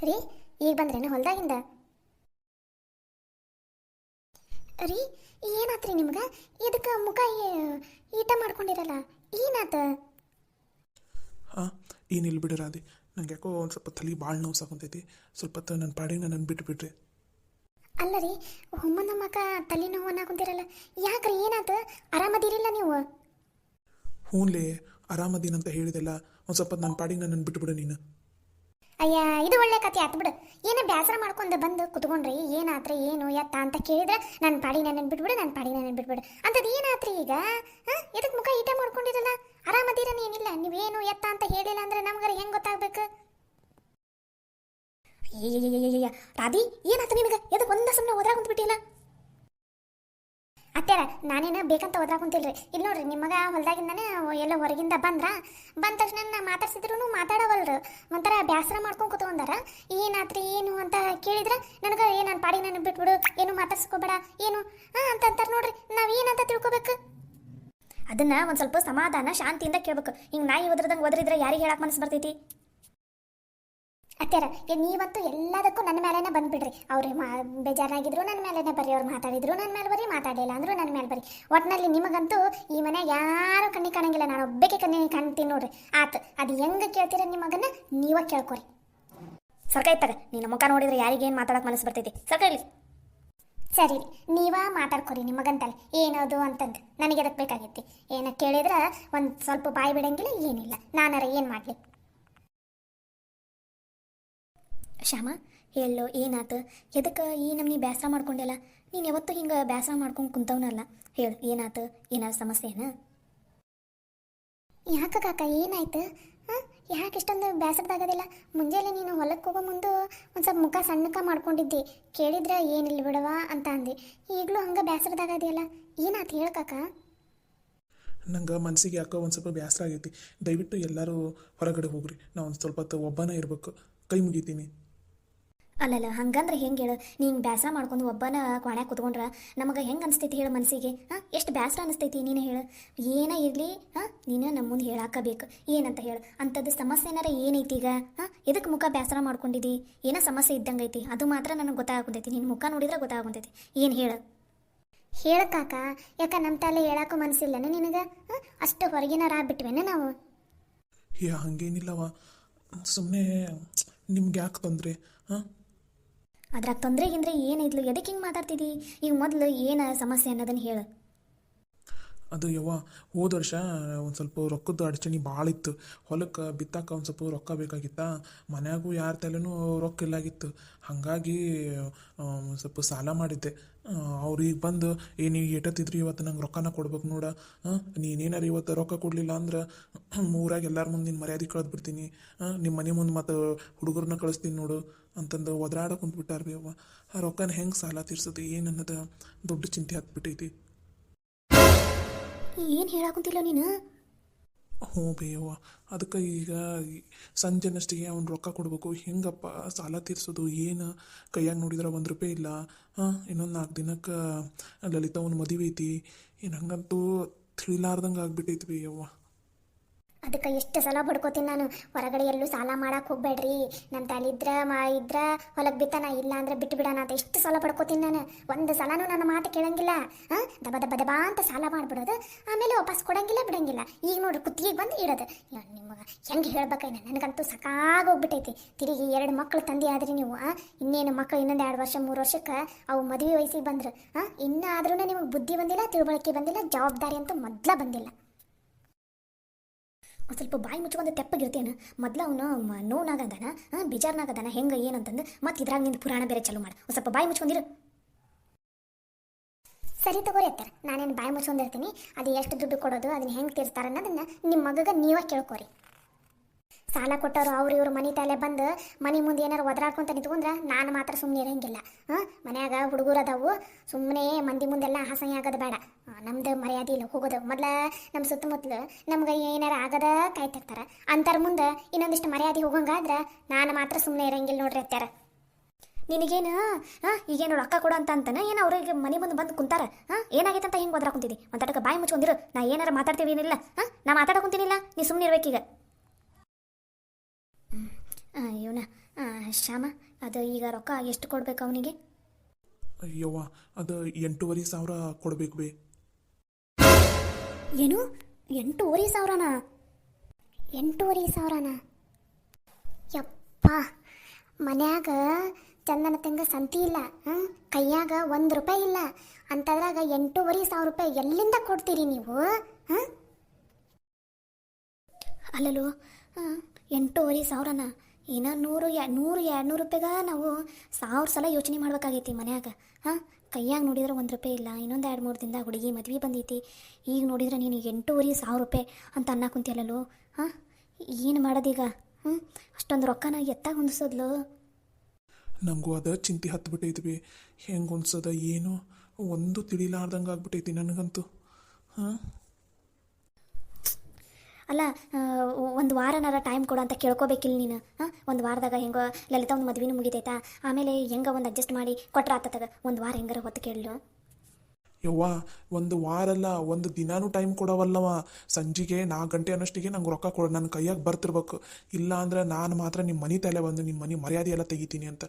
ರೀ, ಈಗ ಬಂದ್ರೇನು ಹೊಲ್ದಾಗಿಂದ? ರೀ, ಏನಾತ್ರಿ ನಿಮ್ಗೆ? ಇದಕ್ಕೆ ಮುಖ ಈಟ ಮಾಡ್ಕೊಂಡಿರಲ್ಲ, ಏನಾತ? ಹಾಂ, ಏನಿಲ್ಲ ಬಿಡಿ ರಾಧೆ. ನಂಗೆ ಯಾಕೋ ಒಂದು ಸ್ವಲ್ಪ ತಲೆ ಭಾಳ ನೋವು ಸಾಕೊಂತೈತಿ. ಸ್ವಲ್ಪ ಹೊತ್ತು ನನ್ನ ಪಾಡಿಗೆ ನನ್ನ ಬಿಟ್ಬಿಡ್ರಿ. ಅಲ್ಲ ರೀ, ಹೊಮ್ಮನ ಮಕ ತಲೆನೋವು ಅನ್ನಕುಂತಿರಲ್ಲ, ಯಾಕ್ರಿ ಏನಾತ? ಆರಾಮದಿರಿಲ್ಲ ನೀವು? ಹ್ಞೂನ್ಲೇ, ಆರಾಮದೀನಂತ ಹೇಳಿದೆಲ್ಲ. ಒಂದು ಸ್ವಲ್ಪ ನನ್ನ ಪಾಡಿಗೆ ನನ್ನನ್ನು ಬಿಟ್ಬಿಡು ನೀನು. ಅಯ್ಯ, ಇದು ಒಳ್ಳೆ ಕತೆ ಆತು ಬಿಡು. ಏನ ಬೇಸರ ಮಾಡ್ಕೊಂಡು ಬಂದು ಕುತ್ಕೊಂಡ್ರಿ, ಏನಾತ್ರಿ ಏನು ಎತ್ತ ಅಂತ ಕೇಳಿದ್ರೆ ನನ್ನ ಪಾಡಿ ನನ್ನ ಬಿಟ್ಬಿಡು, ನನ್ನ ಪಾಡಿ ನನ್ನ ಬಿಟ್ಬಿಡು ಅಂತದ್ ಏನಾತ್ರಿ ಈಗ? ಇದಕ್ಕೆ ಮುಖ ಈಟ ಮಾಡ್ಕೊಂಡಿರಲ್ಲ, ಆರಾಮದಿರನ ಏನಿಲ್ಲ? ನೀವೇನು ಎತ್ತ ಅಂತ ಹೇಳಿಲ್ಲ ಅಂದ್ರೆ ನಮ್ಗಾರ ಹೆಂಗ್ ಗೊತ್ತಾಗ್ಬೇಕು? ಅಯ್ಯಯ್ಯಯ್ಯಯ್ಯ, ರಾಧಿ ಏನಾತ ನಿನಗೆ? ಎದಕ್ಕೆ ಒಂದ ಸುಮ್ಮನೆ ಓದ್ರಾ ಕುಂತ್ಬಿಟ್ಟಿಲ್ಲ? ಅತ್ಯಾರ, ನಾನೇನ ಬೇಕಂತ ಓದ್ರಾ ಕುಂತಿಲ್ರಿ. ಇಲ್ಲಿ ನೋಡ್ರಿ, ನಿಮ್ಮ ಮಗ ಹೊಲ್ದಾಗಿಂದಾನೆ ಎಲ್ಲ ಹೊರಗಿಂದ ಬಂದ ತಕ್ಷಣ ಮಾತಾಡ್ಸಿದ್ರು ಮಾತಾಡವಲ್ರು. ಒಂಥರ ಬೇಸರ ಮಾಡ್ಕೊಂಡು ಕೂತ್ಕೊಂಡಾರ. ಏನಾತ್ರಿ ಏನು ಅಂತ ಕೇಳಿದ್ರೆ ನನಗೆ ನನ್ನ ಪಾಡಿ ನಾನು ಬಿಟ್ಬಿಡು, ಏನು ಮಾತಾಡ್ಸ್ಕೋಬೇಡ ಏನು ಅಂತ ಅಂತಾರೆ ನೋಡ್ರಿ. ನಾವ್ ಏನಂತ ತಿಳ್ಕೊಬೇಕು? ಅದನ್ನ ಒಂದ್ ಸ್ವಲ್ಪ ಸಮಾಧಾನ ಶಾಂತಿಯಿಂದ ಕೇಳ್ಬೇಕು. ಹಿಂಗ್ ನಾಯಿ ಒದ್ರದಂಗೆ ಒದ್ರಿದ್ರೆ ಯಾರಿಗೆ ಹೇಳಕ್ ಮನಸ್ಸು ಬರ್ತೈತಿ? ಅತ್ಯಾರ, ನೀವಂತೂ ಎಲ್ಲದಕ್ಕೂ ನನ್ನ ಮೇಲೇನೆ ಬಂದ್ಬಿಡ್ರಿ. ಅವ್ರು ಬೇಜಾರಾಗಿದ್ರು ನನ್ನ ಮೇಲೇನೆ ಬರ್ರಿ, ಅವ್ರು ಮಾತಾಡಿದ್ರು ನನ್ನ ಮೇಲೆ ಬರ್ರಿ, ಮಾತಾಡಿಲ್ಲ ಅಂದ್ರು ನನ್ನ ಮೇಲೆ ಬರ್ರಿ. ಒಟ್ಟಿನಲ್ಲಿ ನಿಮಗಂತೂ ಈ ಮನೆ ಯಾರು ಕಣ್ಣಿಗೆ ಕಾಣಂಗಿಲ್ಲ, ನಾನು ಒಬ್ಬಕ್ಕೆ ಕಣ್ಣಿಗೆ ಕಾಣ್ತೀನಿ ನೋಡ್ರಿ. ಆತು, ಅದು ಹೆಂಗೆ ಕೇಳ್ತೀರ ನಿಮ್ಮ ಮಗನ ನೀವ ಕೇಳ್ಕೊರಿ. ಸರ್ಕೈತಾಗ ನಿನ್ನ ಮುಖ ನೋಡಿದ್ರೆ ಯಾರಿಗೇನು ಮಾತಾಡಕ್ಕೆ ಮನಸ್ಸು ಬರ್ತೈತಿ? ಸರ್ಕೈಲಿ. ಸರಿ, ನೀವ ಮಾತಾಡ್ಕೊರಿ ನಿಮ್ಮ ಮಗಂತಲ್ಲ ಏನದು ಅಂತಂದು. ನನಗೆ ಅದಕ್ಕೆ ಬೇಕಾಗೈತಿ. ಏನ ಕೇಳಿದ್ರೆ ಒಂದು ಸ್ವಲ್ಪ ಬಾಯಿ ಬಿಡಂಗಿಲ್ಲ, ಏನಿಲ್ಲ. ನಾನಾರ ಏನು ಮಾಡಲಿ? ಶ್ಯಾಮ, ಹೇಳೋ ಏನಾತು? ಎದಕ್ಕೆ ಈ ನಮ್ನಿ ಬೇಸರ ಮಾಡ್ಕೊಂಡೆಲ್ಲ? ನೀನು ಯಾವತ್ತೂ ಹಿಂಗೆ ಬೇಸರ ಮಾಡ್ಕೊಂಡು ಕುಂತವನಲ್ಲ. ಹೇಳು, ಏನಾತು? ಏನಾದ್ರು ಸಮಸ್ಯೆನ? ಯಾಕೆ ಕಾಕ, ಏನಾಯ್ತು? ಯಾಕೆ ಇಷ್ಟೊಂದು ಬೇಸರದಾಗೋದಿಲ್ಲ? ಮುಂಜಾನೆ ನೀನು ಹೊಲಕ್ಕೆ ಹೋಗೋ ಮುಂದೆ ಒಂದು ಸ್ವಲ್ಪ ಮುಖ ಸಣ್ಣಕ ಮಾಡ್ಕೊಂಡಿದ್ದಿ. ಕೇಳಿದ್ರೆ ಏನಿಲ್ಲ ಬಿಡವ ಅಂತ ಅಂದು. ಈಗಲೂ ಹಂಗೆ ಬೇಸರದಾಗದಿಯಲ್ಲ, ಏನಾಯ್ತು ಹೇಳು ಕಾಕ? ನಂಗೆ ಮನಸ್ಸಿಗೆ ಯಾಕೋ ಒಂದು ಸ್ವಲ್ಪ ಬೇಸರ ಆಗೈತಿ. ದಯವಿಟ್ಟು ಎಲ್ಲರೂ ಹೊರಗಡೆ ಹೋಗ್ರಿ. ನಾವು ಒಂದು ಸ್ವಲ್ಪ ಹೊತ್ತು ಒಬ್ಬನೇ ಇರಬೇಕು. ಕೈ ಮುಗಿತೀನಿ. ಅಲ್ಲಲ್ಲ, ಹಂಗಂದ್ರೆ ಹೆಂಗೆ ಹೇಳು? ನೀ ಹಿಂಗೆ ಬೇಸರ ಮಾಡ್ಕೊಂಡು ಒಬ್ಬನ ಕ್ವಾಣ್ಯಾಗ ಕೂತ್ಕೊಂಡ್ರೆ ನಮಗೆ ಹೆಂಗೆ ಅನಿಸ್ತೈತಿ ಹೇಳು ಮನಸ್ಸಿಗೆ? ಎಷ್ಟು ಬೇಸರ ಅನಿಸ್ತೈತಿ ನೀನು ಹೇಳು? ಏನೇ ಇರಲಿ ನೀನು ನಮ್ಮ ಮುಂದೆ ಹೇಳಾಕಬೇಕು. ಏನಂತ ಹೇಳು? ಅಂಥದ್ದು ಸಮಸ್ಯೆ ಏನಾರ ಏನೈತಿ ಈಗ? ಎದಕ್ಕೆ ಮುಖ ಬೇಸರ ಮಾಡ್ಕೊಂಡಿದ್ದಿ? ಏನೋ ಸಮಸ್ಯೆ ಇದ್ದಂಗೆ ಐತಿ, ಅದು ಮಾತ್ರ ನನಗೆ ಗೊತ್ತಾಗುಂತೈತಿ. ನಿನ್ನ ಮುಖ ನೋಡಿದ್ರೆ ಗೊತ್ತಾಗುಂತೈತಿ. ಏನು ಹೇಳು? ಕಾಕ, ಯಾಕೆ ನಮ್ಮ ತಲೆ ಹೇಳಕ್ಕೂ ಮನಸ್ಸಿಲ್ಲನ ನಿನಗೆ? ಅಷ್ಟು ಹೊರಗಿನಾರ ಆಗ್ಬಿಟ್ವೇನ ನಾವು? ಹಂಗೇನಿಲ್ಲವ, ಸುಮ್ಮನೆ ನಿಮ್ಗೆ ಯಾಕೆ ತೊಂದರೆ? ಅದ್ರಾಗ ತೊಂದರೆಗಿಂದ್ರೆ ಏನೈತ್ಲು? ಎದಕ್ಕೆ ಹಿಂಗೆ ಮಾತಾಡ್ತಿದ್ದಿ? ಈಗ ಮೊದಲು ಏನು ಸಮಸ್ಯೆ ಅನ್ನೋದನ್ನು ಹೇಳು. ಅದು ಯವ್ವ, ಹೋದ ವರ್ಷ ಒಂದು ಸ್ವಲ್ಪ ರೊಕ್ಕದ ಅಡಚಣೆ ಭಾಳ ಇತ್ತು. ಹೊಲಕ್ಕೆ ಬಿತ್ತಾಕ ಒಂದು ಸ್ವಲ್ಪ ರೊಕ್ಕ ಬೇಕಾಗಿತ್ತ. ಮನ್ಯಾಗೂ ಯಾರ ತಲೆನೂ ರೊಕ್ಕ ಇಲ್ಲಾಗಿತ್ತು. ಹಾಗಾಗಿ ಸ್ವಲ್ಪ ಸಾಲ ಮಾಡಿದ್ದೆ. ಅವ್ರು ಈಗ ಬಂದು ನೀವು ಏಟತ್ತಿದ್ರಿ ಇವತ್ತು ನಂಗೆ ರೊಕ್ಕನ ಕೊಡ್ಬೇಕು ನೋಡ, ನೀನೇನಾರು ಇವತ್ತು ರೊಕ್ಕ ಕೊಡಲಿಲ್ಲ ಅಂದ್ರೆ ಊರಾಗ ಎಲ್ಲರ ಮುಂದೆ ನಿನ್ನ ಮರ್ಯಾದೆ ಕಳೆದ್ಬಿಡ್ತೀನಿ, ನಿಮ್ಮ ಮನೆ ಮುಂದೆ ಮತ್ತು ಹುಡುಗರನ್ನ ಕಳಿಸ್ತೀನಿ ನೋಡು ಅಂತಂದು ಒದರಾಡ ಕುಂತ್ಬಿಟ್ಟಾರ ಬಿ ಅವ್ವ. ಆ ರೊಕ್ಕನ ಹೆಂಗೆ ಸಾಲ ತೀರ್ಸೋದು ಏನು ಅನ್ನೋದು ದೊಡ್ಡ ಚಿಂತೆ ಹತ್ಬಿಟ್ಟೈತಿ. ಏನು ಹೇಳಾಕುಂತಿಲ್ಲ ನೀನು? ಹ್ಞೂ ಬೇಯವ್ವ, ಅದಕ್ಕೆ ಈಗ ಸಂಜೆನಷ್ಟಿಗೆ ಅವ್ನು ರೊಕ್ಕ ಕೊಡಬೇಕು. ಹೆಂಗಪ್ಪ ಸಾಲ ತೀರ್ಸೋದು? ಏನು ಕೈಯಾಗ ನೋಡಿದ್ರೆ ₹1 ಇಲ್ಲ. ಇನ್ನೊಂದು 4 ದಿನಕ್ಕೆ ಲಲಿತಾ ಅವ್ನ ಮದುವೆ ಐತಿ. ಏನು ಹಂಗಂತೂ ತಿಳಿಲಾರ್ದಂಗೆ ಆಗ್ಬಿಟ್ಟೈತಿ ಬೇಯವ್ವ. ಅದಕ್ಕೆ ಎಷ್ಟು ಸಲ ಬಡ್ಕೋತೀನಿ ನಾನು, ಹೊರಗಡೆ ಎಲ್ಲೂ ಸಾಲ ಮಾಡಕ್ಕೆ ಹೋಗ್ಬೇಡ್ರಿ, ನನ್ನ ತಲೆ ಇದ್ರ ಹೊಲಕ್ಕೆ ಬಿತ್ತಾನ, ಇಲ್ಲ ಅಂದ್ರೆ ಬಿಟ್ಟು ಬಿಡೋಣ ಅಂತ ಎಷ್ಟು ಸಲ ಬಡ್ಕೋತೀನಿ ನಾನು. ಒಂದು ಸಲನೂ ನನ್ನ ಮಾತು ಕೇಳಂಗಿಲ್ಲ. ದಬ ದಬ ದಬಾ ಅಂತ ಸಾಲ ಮಾಡಿಬಿಡೋದು, ಆಮೇಲೆ ವಾಪಸ್ ಕೊಡಂಗಿಲ್ಲ ಬಿಡಂಗಿಲ್ಲ. ಈಗ ನೋಡ್ರಿ ಕುತ್ತಿಗೆ ಬಂದು ಇಡೋದು. ನಿಮಗೆ ಹೆಂಗೆ ಹೇಳ್ಬೇಕೇನ? ನನಗಂತೂ ಸಾಕಾಗೋಗ್ಬಿಟ್ಟೈತಿ. ತಿರುಗಿ 2 ಮಕ್ಕಳು ತಂದೆ ಆದ್ರಿ ನೀವು. ಇನ್ನೇನು ಮಕ್ಕಳು ಇನ್ನೊಂದು 2 ವರ್ಷ 3 ವರ್ಷಕ್ಕೆ ಅವು ಮದುವೆ ವಯಸ್ಸಿಗೆ ಬಂದ್ರು. ಇನ್ನಾದ್ರೂ ನಿಮಗೆ ಬುದ್ಧಿ ಬಂದಿಲ್ಲ, ತಿಳುವಳಿಕೆ ಬಂದಿಲ್ಲ, ಜವಾಬ್ದಾರಿ ಅಂತೂ ಮೊದಲ ಬಂದಿಲ್ಲ. ಒಂದು ಸ್ವಲ್ಪ ಬಾಯಿ ಮುಚ್ಕೊಂಡು ತೆಪ್ಪಗಿರ್ತೇನ? ಮೊದಲು ಅವನು ನೋನಾಗದಾನ, ಬೇಜಾರ್ನಾಗದಾನ, ಹೆಂಗೆ ಏನಂತಂದು ಮತ್ತೆ ಇದ್ರಾಗ ನಿಂದು ಪುರಾಣ ಬೇರೆ ಚಾಲು ಮಾಡು. ಒಂದು ಸ್ವಲ್ಪ ಬಾಯಿ ಮುಚ್ಕೊಂಡಿರು. ಸರಿ ತಗೋರಿ ಅತ್ತಾರ, ನಾನೇನು ಬಾಯಿ ಮುಚ್ಕೊಂಡಿರ್ತೀನಿ. ಅದು ಎಷ್ಟು ದುಡ್ಡು ಕೊಡೋದು, ಅದನ್ನ ಹೆಂಗೆ ತೀರ್ಸ್ತಾರ ಅನ್ನೋದನ್ನ ನಿಮ್ಮ ಮಗಗೆ ನೀವೇ ಕೇಳ್ಕೊರಿ. ಸಾಲ ಕೊಟ್ಟವರು ಅವ್ರು ಇವ್ರು ಮನೆ ತಲೆ ಬಂದು ಮನೆ ಮುಂದೆ ಏನಾರು ಒದರಾಡ್ಕೊಂತ ನಿಂತ್ಕೊಂಡ್ರೆ ನಾನು ಮಾತ್ರ ಸುಮ್ಮನೆ ಇರಂಗಿಲ್ಲ. ಮನ್ಯಾಗ ಹುಡುಗರು ಅದಾವು, ಸುಮ್ಮನೆ ಮಂದಿ ಮುಂದೆಲ್ಲ ಅಸಹ್ಯ ಆಗೋದು ಬೇಡ. ನಮ್ದು ಮರ್ಯಾದೆ ಇಲ್ಲ ಹೋಗೋದು. ಮೊದಲ ನಮ್ಮ ಸುತ್ತಮುತ್ತಲು ನಮ್ಗೆ ಏನಾರು ಆಗದ ಕಾಯ್ತಿರ್ತಾರೆ. ಅಂತರ ಮುಂದೆ ಇನ್ನೊಂದಿಷ್ಟು ಮರ್ಯಾದೆ ಹೋಗಂಗಾದ್ರೆ ನಾನು ಮಾತ್ರ ಸುಮ್ಮನೆ ಇರಂಗಿಲ್ಲ ನೋಡ್ರಿ ಅತ್ಯಾರ. ನಿನಗೇನು ಈಗೇನು ರೊಕ್ಕ ಕೊಡು ಅಂತಾನೆ ಏನು ಅವ್ರಿಗೆ ಮನೆ ಮುಂದೆ ಬಂದು ಕುಂತಾರ? ಏನಾಗೈತೆ ಅಂತ ಹಿಂಗೆ ಒದರಾ ಕುಂತಿದ್ದಿ? ಒಂದಟಕ್ಕೆ ಬಾಯಿ ಮುಚ್ಕೊಂಡಿರು. ನಾ ಏನಾರು ಮಾತಾಡ್ತೀವಿ ಏನಿಲ್ಲ, ನಾ ಮಾತಾಡೋ ಕುಂತೀನಿಲ್ಲ, ನೀ ಸುಮ್ಮನೆ ಇರ್ಬೇಕೀಗ. ಇವನ ಶ್ಯಾಮ, ಅದು ಈಗ ರೊಕ್ಕ ಎಷ್ಟು ಕೊಡ್ಬೇಕು ಅವನಿಗೆ? ಯವ್ವ ಅದು 8,500 ಕೊಡ್ಬೇಕು ಬೇ. ಏನು 8,500? 8,500? ಯಪ್ಪ, ಮನ್ಯಾಗ ಚಂದನ ತಂಗ ಸಂತಿ ಇಲ್ಲ, ಕೈಯಾಗ 1 ರೂಪಾಯಿ ಇಲ್ಲ ಅಂತದ್ರಾಗ 8,500 ರೂಪಾಯಿ ಎಲ್ಲಿಂದ ಕೊಡ್ತೀರಿ ನೀವು? ಅಲ್ಲಲು 8,500? ಏನೋ 100-200 ರೂಪಾಯಿಗ ನಾವು 1000 ಸಲ ಯೋಚನೆ ಮಾಡ್ಬೇಕಾಗೈತಿ ಮನ್ಯಾಗ. ಕೈಯಾಗ ನೋಡಿದ್ರೆ 1 ರೂಪಾಯಿ ಇಲ್ಲ. ಇನ್ನೊಂದು 2-3 ದಿನದಾಗ ಹುಡುಗಿ ಮದ್ವೆ ಬಂದೈತಿ. ಈಗ ನೋಡಿದ್ರೆ ನೀನು 8,500 ರೂಪಾಯಿ ಅಂತ ಅನ್ನಾ ಕುಂತಿಯಲ್ಲಲು. ಏನು ಮಾಡೋದೀಗ? ಅಷ್ಟೊಂದು ರೊಕ್ಕನ ಎತ್ತಾಗ ಹೊಂದಿಸೋದ್ಲು. ನನಗೂ ಅದ ಚಿಂತೆ ಹತ್ಬಿಟ್ಟೈತಿ ಬಿ. ಹೆಂಗೆ ಹೊಂದ್ಸದ ಏನು ಒಂದು ತಿಳಿಲಾರ್ದಂಗೆ ಆಗ್ಬಿಟ್ಟೈತಿ ನನಗಂತೂ. ಅಲ್ಲ, ಒಂದು ವಾರನಾರ ಟೈಮ್ ಕೊಡು ಅಂತ ಕೇಳ್ಕೊಬೇಕಿಲ್ಲ ನೀನು. ಒಂದು ವಾರದಾಗ ಹೆಂಗೋ ಲಲಿತಾ ಒಂದು ಮದ್ವೆನೂ ಮುಗಿತೈತಾ, ಆಮೇಲೆ ಹೆಂಗ ಒಂದು ಅಡ್ಜಸ್ಟ್ ಮಾಡಿ ಕೊಟ್ರ ಆತದಾಗ. ಒಂದು ವಾರ ಹೆಂಗಾರ ಹೊತ್ತು ಕೇಳಲು. ಯವ್ವ 1 ವಾರ ಅಲ್ಲ, 1 ದಿನಾನೂ ಟೈಮ್ ಕೊಡವಲ್ಲವ. ಸಂಜೆಗೆ 4 ಗಂಟೆ ಅನ್ನೋಷ್ಟಿಗೆ ನಂಗೆ ರೊಕ್ಕ ಕೊಡು, ನನ್ನ ಕೈಯಾಗ ಬರ್ತಿರ್ಬೇಕು. ಇಲ್ಲ ಅಂದ್ರೆ ನಾನು ಮಾತ್ರ ನಿಮ್ಮ ಮನೆ ತಲೆ ಬಂದು ನಿಮ್ಮ ಮನೆ ಮರ್ಯಾದೆ ಎಲ್ಲ ತೆಗಿತೀನಿ ಅಂತ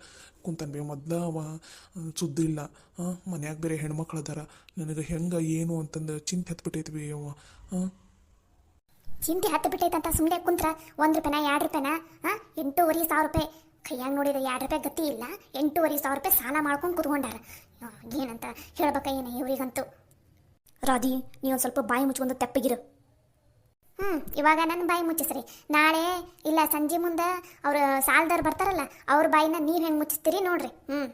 ಕುಂತಾನೆ ಬೇ. ಮೊದಲ ಅವ ಸುದ್ದಿ ಇಲ್ಲ, ಮನ್ಯಾಗ ಬೇರೆ ಹೆಣ್ಮಕ್ಳು ಅದಾರ. ನನಗೆ ಹೆಂಗೆ ಏನು ಅಂತಂದು ಚಿಂತೆ ಹತ್ಬಿಟ್ಟೈತಿ ಬೇ ಯವ್ವ. ಚಿಂತೆ ಹತ್ತು ಬಿಟ್ಟೈತಂತ ಸುಮ್ಮನೆ ಕುಂತ್ರ 1 ರೂಪಾಯಿನ 2 ರೂಪಾಯಿನ? 8,500 ರೂಪಾಯಿ ಕೈಯಾಗ ನೋಡಿದ್ರೆ 2 ರೂಪಾಯಿ ಗತಿ ಇಲ್ಲ. 8,500 ರೂಪಾಯಿ ಸಾಲ ಮಾಡ್ಕೊಂಡು ಕುತ್ಕೊಂಡಾರ. ಏನಂತ ಹೇಳ್ಬೇಕ ಏನು ಇವ್ರಿಗಂತೂ. ರಾಧಿ, ನೀವು ಒಂದು ಸ್ವಲ್ಪ ಬಾಯಿ ಮುಚ್ಕೊಂಡು ತೆಪ್ಪಗಿರು. ಇವಾಗ ನನ್ನ ಬಾಯಿ ಮುಚ್ಚಿಸ್ರಿ. ನಾಳೆ ಇಲ್ಲ ಸಂಜೆ ಮುಂದೆ ಅವ್ರು ಸಾಲದವ್ರು ಬರ್ತಾರಲ್ಲ, ಅವ್ರ ಬಾಯಿನ ನೀವು ಹೆಂಗೆ ಮುಚ್ಚಿಸ್ತೀರಿ ನೋಡ್ರಿ.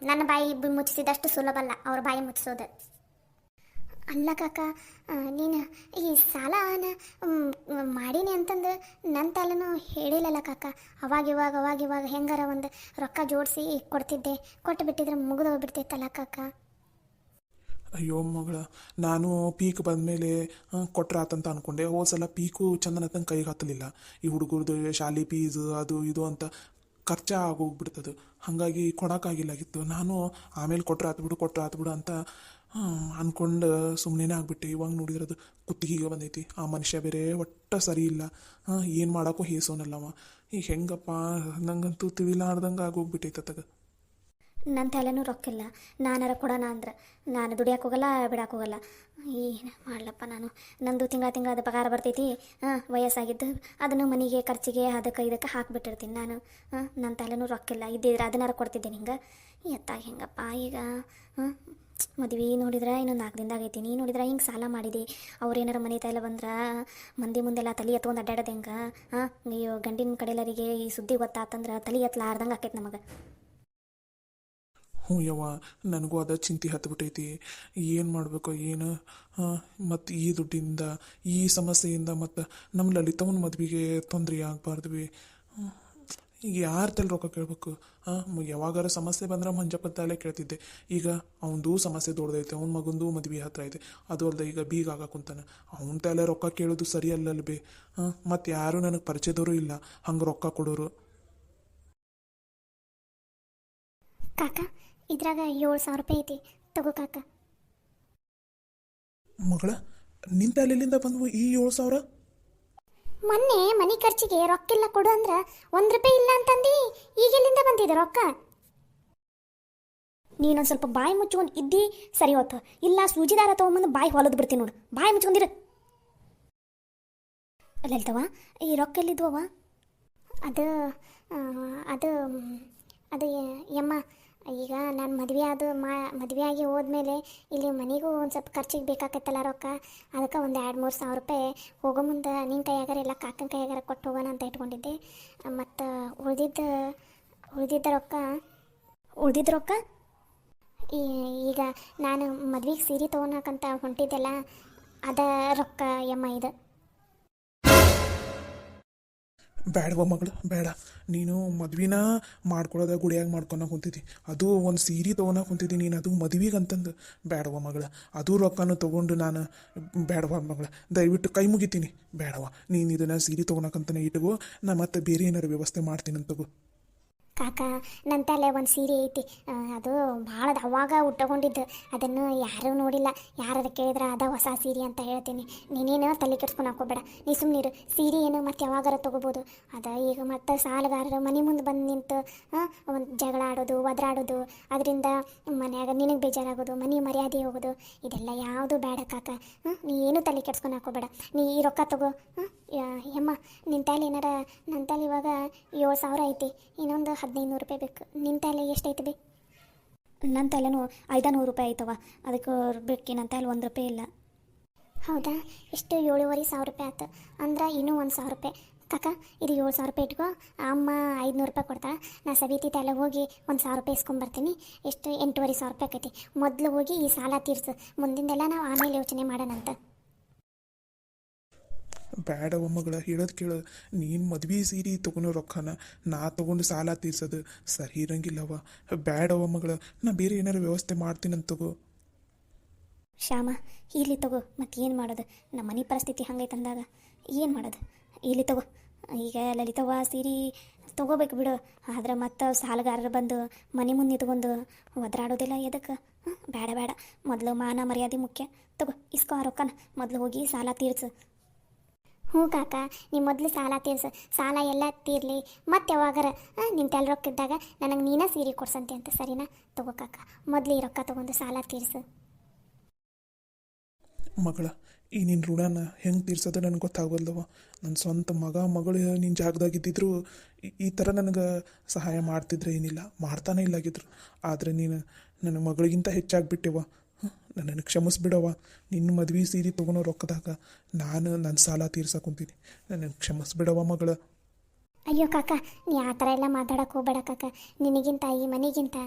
ನನ್ನ ಬಾಯಿ ಮುಚ್ಚಿಸಿದಷ್ಟು ಸುಲಭ ಅಲ್ಲ ಅವ್ರ ಬಾಯಿ ಮುಚ್ಚಿಸೋದು. ಅಲ್ಲ ಕಾಕ, ನೀನು ಈ ಸಾಲನ ಮಾಡೀನಿ ಅಂತಂದು ನನ್ನ ತಲೆನೂ ಹೇಳಿಲ್ಲಲ್ಲ ಕಾಕ. ಅವಾಗಿವಾಗ ಹೆಂಗಾರ ಒಂದು ರೊಕ್ಕ ಜೋಡಿಸಿ ಕೊಡ್ತಿದ್ದೆ. ಕೊಟ್ಟು ಬಿಟ್ಟಿದ್ರೆ ಮುಗಿದು ಹೋಗ್ಬಿಡ್ತೈತಲ್ಲ ಕಾಕ. ಅಯ್ಯೋ ಮಗಳ, ನಾನು ಪೀಕ್ ಬಂದಮೇಲೆ ಕೊಟ್ರಾತಂತ ಅಂದ್ಕೊಂಡೆ. ಹೋದ್ಸಲ ಪೀಕು ಚಂದನತನ ಕೈಗೆ ಹತ್ತಲಿಲ್ಲ. ಈ ಹುಡುಗರದು ಶಾಲೆ ಫೀಸು ಅದು ಇದು ಅಂತ ಖರ್ಚು ಆಗೋಗ್ಬಿಡ್ತದೆ. ಹಾಗಾಗಿ ಕೊಡೋಕ್ಕಾಗಿಲ್ಲಾಗಿತ್ತು. ನಾನು ಆಮೇಲೆ ಕೊಟ್ರೆ ಆತ್ಬಿಡು ಅಂತ ಅಂದ್ಕೊಂಡು ಸುಮ್ಮನೆ ಆಗ್ಬಿಟ್ಟೆ. ಇವಾಗ ನೋಡಿದ್ರೆ ಅದು ಕುತ್ತಿಗೆಗೆ ಬಂದೈತಿ. ಆ ಮನುಷ್ಯ ಬೇರೆ ಒಟ್ಟು ಸರಿ ಇಲ್ಲ. ಏನು ಮಾಡೋಕ್ಕೂ ಹೇಸೋನಲ್ಲವ. ಈಗ ಹೆಂಗಪ್ಪ, ನಂಗಂತೂ ತಿಳಿಲಾರ್ದಂಗೆ ಆಗೋಗ್ಬಿಟ್ಟೈತೆ ಅತ್ತಗ. ನನ್ನ ತಲೆನೂ ರೊಕ್ಕಿಲ್ಲ. ನಾನಾರ ಕೊಡೋಣ ಅಂದ್ರೆ ನಾನು ದುಡಿಯೋಕೆ ಹೋಗಲ್ಲ, ಬಿಡಕ್ಕೆ ಹೋಗಲ್ಲ. ಏನು ಮಾಡ್ಲಪ್ಪ ನಾನು? ನಂದು ತಿಂಗಳ ಅದು ಪಗಾರ ಬರ್ತೈತಿ. ವಯಸ್ಸಾಗಿದ್ದು ಅದನ್ನು ಮನೆಗೆ ಖರ್ಚಿಗೆ ಅದಕ್ಕೆ ಇದಕ್ಕೆ ಹಾಕಿಬಿಟ್ಟಿರ್ತೀನಿ ನಾನು. ನನ್ನ ತಲೆನೂ ರೊಕ್ಕಿಲ್ಲ. ಇದ್ದಿದ್ರೆ ಅದನ್ನಾರ ಕೊಡ್ತಿದ್ದೆ ನಿಂಗೆ. ಎತ್ತಾಗ ಹೆಂಗಪ್ಪ ಈಗ? ಮದ್ವೆ ನೋಡಿದ್ರೆ ಇನ್ನೊಂದು 4 ದಿನದಾಗೈತಿ. ನೀ ನೋಡಿದ್ರೆ ಹಿಂಗೆ ಸಾಲ ಮಾಡಿದೆ. ಅವ್ರೇನಾರ ಮನೆ ತಲೆ ಬಂದ್ರೆ ಮಂದಿ ಮುಂದೆಲ್ಲ ತಲೆ ಎತ್ಕೊಂಡು ಅಡ್ಡಾಡೋದು ಹೆಂಗೆ? ಅಯ್ಯೋ, ಗಂಡಿನ ಕಡೆಲ್ಲರಿಗೆ ಈ ಸುದ್ದಿ ಗೊತ್ತಾತಂದ್ರೆ ತಲೆ ಎತ್ತಲಾರ್ದಂಗೆ ಆಕೈತೆ ನಮಗೆ. ಹ್ಞೂ ಯವ್ವ, ನನಗೂ ಅದ ಚಿಂತೆ ಹತ್ಬಿಟ್ಟೈತಿ. ಏನು ಮಾಡಬೇಕು ಏನು? ಮತ್ತು ಈ ದುಡ್ಡಿಂದ, ಈ ಸಮಸ್ಯೆಯಿಂದ ಮತ್ತು ನಮ್ಮ ಲಲಿತವನ ಮದ್ವೆಗೆ ತೊಂದರೆ ಆಗಬಾರ್ದು ಬಿ. ಈಗ ಯಾರ ತಲೆ ರೊಕ್ಕ ಕೇಳಬೇಕು? ಯಾವಾಗಾರ ಸಮಸ್ಯೆ ಬಂದ್ರೆ ಮಂಜಪ್ಪನ ತಲೆ ಕೇಳ್ತಿದ್ದೆ. ಈಗ ಅವನದು ಸಮಸ್ಯೆ ದೊಡ್ಡದೈತೆ. ಅವ್ನ ಮಗಂದು ಮದ್ವೆ ಹತ್ರ ಐತೆ. ಅದು ಅಲ್ಲದೆ ಈಗ ಬೀಗ ಹಾಕುಂತಾನೆ. ಅವನ ತಲೆ ರೊಕ್ಕ ಕೇಳೋದು ಸರಿ ಅಲ್ಲಲ್ಲ ಬಿ. ಮತ್ತು ಯಾರೂ ನನಗೆ ಪರಿಚಯದವರು ಇಲ್ಲ ಹಂಗೆ ರೊಕ್ಕ ಕೊಡೋರು. ಕಾಕ, ಇದ್ರಾಗ 7,000 ರೂಪಾಯಿ ಐತಿ, ತಗೋ ಕಾಕ. ಮಗಳ, ನಿನ್ನ ತಲೆಯಿಂದ ಬಂದ್ವು ಈ 7,000? ಮೊನ್ನೆ ಮನೆ ಖರ್ಚಿಗೆ ರೊಕ್ಕಿಲ್ಲ ಕೊಡು ಅಂದ್ರೆ 1 ರೂಪಾಯಿ ಇಲ್ಲ ಅಂತಂದು ಈಗೆಲ್ಲಿಂದ ಬಂದಿದೆ ರೊಕ್ಕ? ನೀನೊಂದು ಸ್ವಲ್ಪ ಬಾಯಿ ಮುಚ್ಕೊಂಡು ಇದ್ದಿ ಸರಿ ಹೋತು. ಇಲ್ಲ ಸೂಜಿದಾರ ತೊಗೊಂಬಂದು ಬಾಯಿ ಹೊಲದು ಬಿಡ್ತೀನಿ ನೋಡು. ಬಾಯಿ ಮುಚ್ಕೊಂಡಿರು. ಅಲ್ಲಲ್ತವ, ಈ ರೊಕ್ಕ ಎಲ್ಲಿದ್ವವ? ಅದು ಅದು ಅದು ಯಮ್ಮ, ಈಗ ನಾನು ಮದುವೆ ಆಗಿ ಹೋದ್ಮೇಲೆ ಇಲ್ಲಿ ಮನೆಗೂ ಒಂದು ಸ್ವಲ್ಪ ಖರ್ಚಿಗೆ ಬೇಕಾಕತ್ತಲ್ಲ ರೊಕ್ಕ. ಅದಕ್ಕೆ ಒಂದು 2-3 ಸಾವಿರ ರೂಪಾಯಿ ಹೋಗೋ ಮುಂದೆ ನಿನ್ನ ಕೈಯಾಗಾರ ಇಲ್ಲ ಕಾಕನ ಕೈಯಾಗಾರ ಕೊಟ್ಟು ಹೋಗೋಣ ಅಂತ ಇಟ್ಕೊಂಡಿದ್ದೆ. ಮತ್ತು ಉಳಿದಿದ್ದ ರೊಕ್ಕ ಈಗ ನಾನು ಮದ್ವೆಗೆ ಸೀರೆ ತೊಗೊಳಕಂತ ಹೊಂಟಿದ್ದೆಲ್ಲ ಅದ ರೊಕ್ಕ ಯಮ್ಮ ಇದು. ಬೇಡವ ಮಗಳು, ಬೇಡ. ನೀನು ಮದ್ವಿನ ಮಾಡ್ಕೊಳ್ಳೋದ ಗುಡಿಯಾಗ ಮಾಡ್ಕೊಳಕ್ಕೆ ಕುಂತಿದ್ದಿ. ಅದು ಒಂದು ಸೀರೆ ತೊಗೊಳಕ್ಕೆ ಕುಂತಿದ್ದಿ ನೀನು, ಅದು ಮದ್ವಿಗೆ ಅಂತಂದು. ಬೇಡವ ಮಗಳ, ಅದು ರೊಕ್ಕನೂ ತೊಗೊಂಡು ನಾನು ಬೇಡವ ಮಗಳ, ದಯವಿಟ್ಟು ಕೈ ಮುಗಿತೀನಿ. ಬೇಡವ, ನೀನು ಇದನ್ನು ಸೀರೆ ತೊಗೊಳಕ್ಕಂತಲೇ ಇಟ್ಕೋ. ನಾ ಮತ್ತೆ ಬೇರೆ ಏನಾರು ವ್ಯವಸ್ಥೆ ಮಾಡ್ತೀನಿ ಅಂತ ತಗೋ. ಕಾಕ ನನ್ನ ತಲೆ ಒಂದು ಸೀರೆ ಐತಿ ಅದು ಭಾಳ ಅವಾಗ ಉಟ್ಟಕೊಂಡಿದ್ದು ಅದನ್ನು ಯಾರೂ ನೋಡಿಲ್ಲ ಯಾರು ಕೇಳಿದ್ರೆ ಅದ ಹೊಸ ಸೀರೆ ಅಂತ ಹೇಳ್ತೀನಿ. ನೀನೇನು ತಲೆ ಕೆಡ್ಸ್ಕೊಂಡು ಹಾಕೋಬೇಡ, ನೀ ಸುಮ್ಮನಿರು. ಸೀರೆ ಏನು ಮತ್ತೆ ಯಾವಾಗಾರ ತೊಗೋಬೋದು. ಅದ ಈಗ ಮತ್ತೆ ಸಾಲಗಾರರು ಮನೆ ಮುಂದೆ ಬಂದು ನಿಂತು ಒಂದು ಜಗಳ ಆಡೋದು ಒದರಾಡೋದು, ಅದರಿಂದ ಮನ್ಯಾಗ ನಿನಗೆ ಬೇಜಾರಾಗೋದು, ಮನೆ ಮರ್ಯಾದೆ ಹೋಗೋದು, ಇದೆಲ್ಲ ಯಾವುದು ಬೇಡ ಕಾಕ. ನೀ ಏನು ತಲೆ ಕೆಡ್ಸ್ಕೊಂಡು ಹಾಕೋಬೇಡ. ನೀ ಈ ರೊಕ್ಕ ತಗೋ. ಯಮ್ಮ ನಿನ್ನ ತಲೆ ಏನಾರ, ನನ್ನ ತಲೆ ಇವಾಗ 7,000 ಐತಿ, ಇನ್ನೊಂದು 1,500 ರೂಪಾಯಿ ಬೇಕು. ನಿನ್ನ ತಲೆ ಎಷ್ಟೈತಿ ಬಿ? ನನ್ನ ತಲೆನೂ 500 ರೂಪಾಯಿ ಆಯ್ತವ, ಅದಕ್ಕೆ ಬೇಕಿ ನನ್ನ ತಲೆ 1 ರೂಪಾಯಿ ಇಲ್ಲ. ಹೌದಾ? ಎಷ್ಟು 7,500 ರೂಪಾಯಿ ಆಯ್ತು ಅಂದ್ರೆ ಇನ್ನೂ 1,000 ರೂಪಾಯಿ. ಕಾಕ ಇದು 7,000 ರೂಪಾಯಿ ಇಟ್ಕೋ. ಅಮ್ಮ 500 ರೂಪಾಯಿ ಕೊಡ್ತಾಳೆ. ನಾ ಸವಿತಿ ತಲೆ ಹೋಗಿ 1,000 ರೂಪಾಯಿ ಇಸ್ಕೊಂಬರ್ತೀನಿ. ಎಷ್ಟು 8,500 ರೂಪಾಯಿ ಆಕೈತಿ. ಮೊದಲು ಹೋಗಿ ಈ ಸಾಲ ತೀರ್ಸು, ಮುಂದಿಂದೆಲ್ಲ ನಾವು ಆಮೇಲೆ ಯೋಚನೆ ಮಾಡೋಣಂತ. ಬ್ಯಾಡವ ಮಗಳ, ಹೇಳೋದು ಕೇಳು. ನೀನು ಮದ್ವೆ ಸೀರೆ ತೊಗೊಂಡು ರೊಕ್ಕನ ನಾ ತೊಗೊಂಡು ಸಾಲ ತೀರ್ಸೋದು ಸರಿ ಇರಂಗಿಲ್ಲವ. ಬ್ಯಾಡವ ಮಗಳ, ನಾ ಬೇರೆ ಏನಾರು ವ್ಯವಸ್ಥೆ ಮಾಡ್ತೀನಂತ ತಗೋ. ಶ್ಯಾಮ, ಇಲ್ಲಿ ತಗೋ. ಮತ್ತು ಏನು ಮಾಡೋದು? ನಮ್ಮ ಮನೆ ಪರಿಸ್ಥಿತಿ ಹಂಗೈತೆ ಅಂದಾಗ ಏನು ಮಾಡೋದು? ಇಲ್ಲಿ ತಗೋ. ಈಗ ಲಲಿತವ್ವ ಸೀರೆ ತೊಗೋಬೇಕು ಬಿಡು, ಆದ್ರೆ ಮತ್ತು ಸಾಲಗಾರರು ಬಂದು ಮನೆ ಮುಂದೆ ನಿಂತ್ಕೊಂಡು ಒದರಾಡೋದಿಲ್ಲ. ಎದಕ್ಕೆ? ಬೇಡ ಬೇಡ, ಮೊದಲು ಮಾನ ಮರ್ಯಾದೆ ಮುಖ್ಯ. ತಗೋ, ಇಸ್ಕೋ ಆ ರೊಕ್ಕನ, ಮೊದಲು ಹೋಗಿ ಸಾಲ ತೀರ್ಸು. ಹ್ಞೂ ಕಾಕ, ನೀ ಮೊದಲು ಸಾಲ ತೀರ್ಸು. ಸಾಲ ಎಲ್ಲ ತೀರ್ಲಿ, ಮತ್ತೆ ಯಾವಾಗಾರ ನಿನ್ನ ತಲೆ ರೊಕ್ಕ ಇದ್ದಾಗ ನನಗೆ ನೀನೇ ಸೀರೆ ಕೊಡ್ಸಂತೆ ಅಂತ. ಸರಿನಾ? ತಗೋ ಕಾಕ, ಮೊದಲು ಈ ರೊಕ್ಕ ತೊಗೊಂಡು ಸಾಲ ತೀರ್ಸು. ಮಗಳ, ಈ ನಿನ್ನ ಋಣನ ಹೆಂಗೆ ತೀರ್ಸೋದು ನನಗೆ ಗೊತ್ತಾಗಬಲ್ದವ. ನನ್ನ ಸ್ವಂತ ಮಗಳು ನಿನ್ನ ಜಾಗದಾಗಿದ್ದಿದ್ರು ಈ ಥರ ನನಗೆ ಸಹಾಯ ಮಾಡ್ತಿದ್ರೆ ಏನಿಲ್ಲ, ಮಾಡ್ತಾನೆ ಇಲ್ಲಾಗಿದ್ರು. ಆದರೆ ನೀನು ನನ್ನ ಮಗಳಿಗಿಂತ ಹೆಚ್ಚಾಗಿಬಿಟ್ಟೆವ. ನನ್ನನ್ನು ಕ್ಷಮಿಸ್ಬಿಡವ. ನಿನ್ನ ಮದ್ವೆ ಸೀರೆ ತೊಗೊಳೋ ರೊಕ್ಕದಾಗ ನಾನು ನನ್ನ ಸಾಲ ತೀರ್ಸಕೊಂತೀನಿ. ನನ್ನನ್ನು ಕ್ಷಮಿಸ್ಬಿಡವ ಮಗಳ. ಅಯ್ಯೋ ಕಾಕ, ನೀ ಆ ಥರ ಎಲ್ಲ ಮಾತಾಡೋಕೆ ಹೋಗ್ಬೇಡ ಕಾಕ. ನಿನಗಿಂತ ಈ ಮನೆಗಿಂತ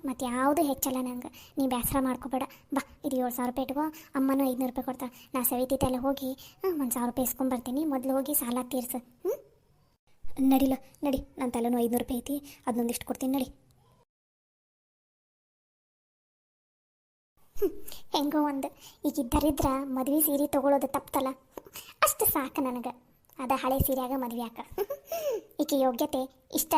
ಮತ್ತು ಯಾವುದು ಹೆಚ್ಚಲ್ಲ ನಂಗೆ. ನೀ ಬೇಸರ ಮಾಡ್ಕೋಬೇಡ. ಬಾ, ಇದು 7,000 ರೂಪಾಯಿ ಇಟ್ಕೋ. ಅಮ್ಮನೂ 500 ರೂಪಾಯಿ ಕೊಡ್ತಾಳೆ. ನಾ ಸವಿತಿ ತಲೆ ಹೋಗಿ 1,000 ರೂಪಾಯಿ ಇಸ್ಕೊಂಬರ್ತೀನಿ. ಮೊದಲು ಹೋಗಿ ಸಾಲ ತೀರ್ಸು. ನಡಿಲ ನಡಿ, ನನ್ನ ತಲೆನೂ 500 ರೂಪಾಯಿ ಐತಿ, ಅದನ್ನೊಂದಿಷ್ಟು ಕೊಡ್ತೀನಿ. ನಡಿ. ಹೆಂಗೋ ಒಂದು ಈಗ ಇದ್ದರಿದ್ರ ಮದ್ವೆ ಸೀರೆ ತೊಗೊಳೋದು ತಪ್ಪಲ್ಲ. ಅಷ್ಟು ಸಾಕು ನನಗೆ. ಅದ ಹಳೆ ಸೀರೆಯಾಗ ಮದ್ವೆ ಆಕ. ಈಕೆ ಯೋಗ್ಯತೆ ಇಷ್ಟ.